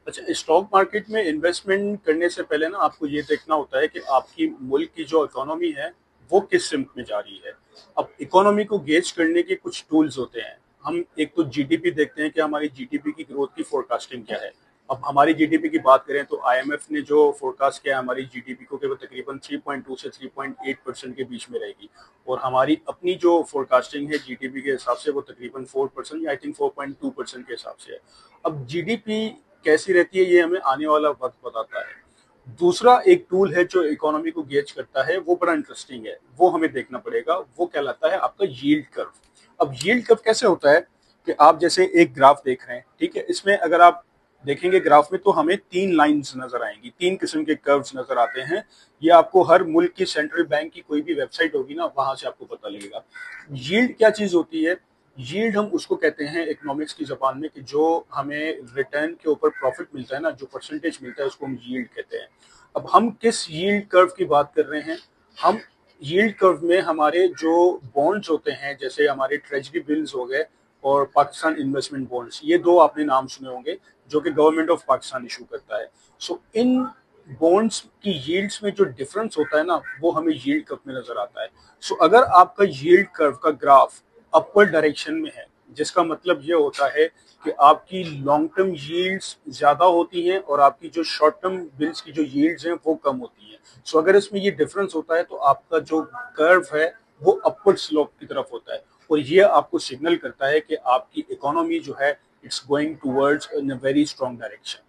अच्छा, stock market में investment करने से पहले ना आपको ये देखना होता है कि आपकी मुल्क की जो इकोनॉमी है वो किस सिमत में जा रही है। अब इकोनॉमी को गेज करने के कुछ टूल्स होते हैं। हम एक तो जीडीपी देखते हैं कि हमारी जीडीपी की ग्रोथ की फोरकास्टिंग क्या है। अब हमारी जीडीपी की बात करें तो आईएमएफ ने जो फोरकास्ट किया है हमारी जीडीपी को कि वो तकरीबन 3.2 से 3.8% के बीच में रहेगी, और हमारी अपनी जो फोरकास्टिंग है जीडीपी के हिसाब से वो तकरीबन 4% या आई थिंक 4.2% के हिसाब से है। अब जीडीपी कैसी रहती है ये हमें आने वाला वक्त बताता है। दूसरा एक टूल है जो इकोनॉमी को गेज करता है, वो बड़ा इंटरेस्टिंग है, वो हमें देखना पड़ेगा। वो कहलाता है आपका यील्ड कर्व। अब यील्ड कर्व कैसे होता है कि आप जैसे एक ग्राफ देख रहे हैं, ठीक है, इसमें अगर आप देखेंगे ग्राफ में तो हमें तीन लाइंस नजर आएंगी, तीन किस्म के कर्व्स नजर आते हैं। ये आपको हर मुल्क की सेंट्रल बैंक की कोई भी वेबसाइट होगी ना, वहां से आपको पता लगेगा। यील्ड क्या चीज होती है? यील्ड हम उसको कहते हैं इकोनॉमिक्स की जबान में कि जो हमें रिटर्न के ऊपर प्रॉफिट मिलता है ना, जो परसेंटेज मिलता है उसको हम यील्ड कहते हैं। अब हम किस यील्ड कर्व की बात कर रहे हैं? हम यील्ड कर्व में हमारे जो बॉन्ड्स होते हैं, जैसे हमारे ट्रेजरी बिल्स हो गए और पाकिस्तान इन्वेस्टमेंट बॉन्ड्स, ये दो आपने नाम सुने होंगे, जो कि गवर्नमेंट ऑफ पाकिस्तान इशू करता है। सो इन बॉन्ड्स की यील्ड्स में जो डिफरेंस होता है ना, वो हमें यील्ड कर्व में नजर आता है। सो अगर आपका यील्ड कर्व का ग्राफ अपवर्ड डायरेक्शन में है, जिसका मतलब ये होता है कि आपकी लॉन्ग टर्म यील्ड्स ज्यादा होती हैं और आपकी जो शॉर्ट टर्म बिल्स की जो यील्ड्स हैं वो कम होती हैं। सो अगर इसमें ये डिफरेंस होता है तो आपका जो कर्व है वो अपवर्ड स्लोप की तरफ होता है, और ये आपको सिग्नल करता है कि आपकी इकोनॉमी जो है it's going towards in a very strong direction.